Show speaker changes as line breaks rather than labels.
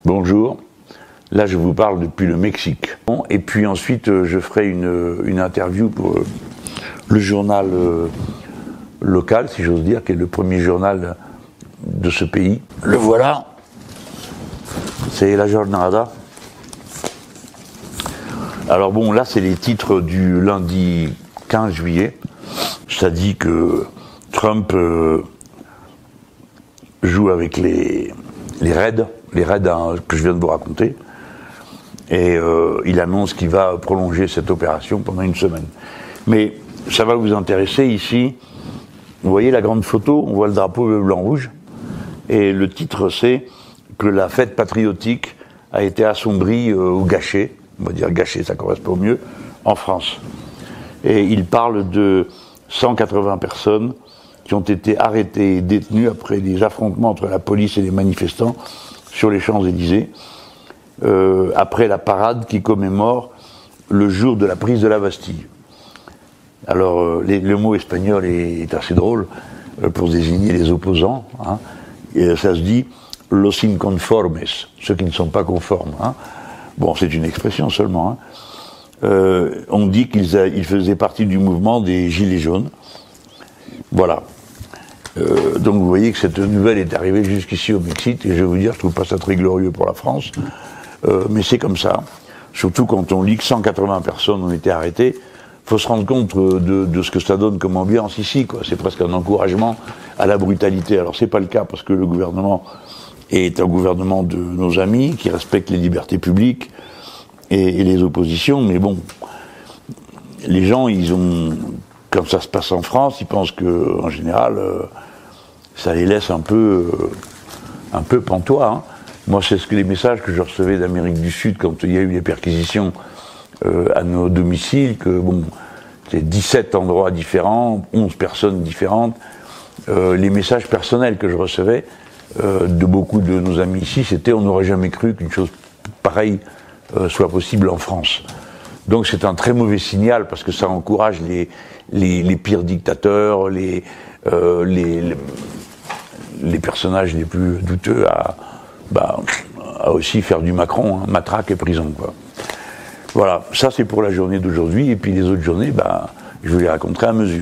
Bonjour, là je vous parle depuis le Mexique. Et puis ensuite je ferai une interview pour le journal local, si j'ose dire, qui est le premier journal de ce pays. Le voilà, c'est La Jornada. Alors bon, là c'est les titres du lundi 15 juillet. Ça dit que Trump joue avec les raids que je viens de vous raconter, et il annonce qu'il va prolonger cette opération pendant une semaine. Mais ça va vous intéresser ici, vous voyez la grande photo, on voit le drapeau bleu, blanc, rouge, et le titre c'est que la fête patriotique a été assombrie ou gâchée, on va dire gâchée, ça correspond mieux, en France. Et il parle de 180 personnes qui ont été arrêtées et détenues après des affrontements entre la police et les manifestants sur les Champs-Élysées, après la parade qui commémore le jour de la prise de la Bastille. Alors, le mot espagnol est assez drôle pour désigner les opposants, hein, et ça se dit « los inconformes », ceux qui ne sont pas conformes. Hein. Bon, c'est une expression seulement. Hein. On dit qu'ils faisaient partie du mouvement des Gilets jaunes. Voilà. Donc vous voyez que cette nouvelle est arrivée jusqu'ici au Mexique, et je vais vous dire, je trouve pas ça très glorieux pour la France, mais c'est comme ça. Surtout quand on lit que 180 personnes ont été arrêtées, il faut se rendre compte de ce que ça donne comme ambiance ici, quoi. C'est presque un encouragement à la brutalité. Alors c'est pas le cas parce que le gouvernement est un gouvernement de nos amis qui respecte les libertés publiques et les oppositions, mais bon, les gens, quand ça se passe en France, ils pensent que, en général, ça les laisse un peu pantois. Hein. Moi, c'est les messages que je recevais d'Amérique du Sud quand il y a eu les perquisitions à nos domiciles, que bon, c'est 17 endroits différents, 11 personnes différentes. Les messages personnels que je recevais de beaucoup de nos amis ici, c'était on n'aurait jamais cru qu'une chose pareille soit possible en France. Donc c'est un très mauvais signal parce que ça encourage les pires dictateurs, les personnages les plus douteux à aussi faire du Macron, hein, matraque et prison, quoi. Voilà, ça c'est pour la journée d'aujourd'hui, et puis les autres journées, je vous les raconterai à mesure.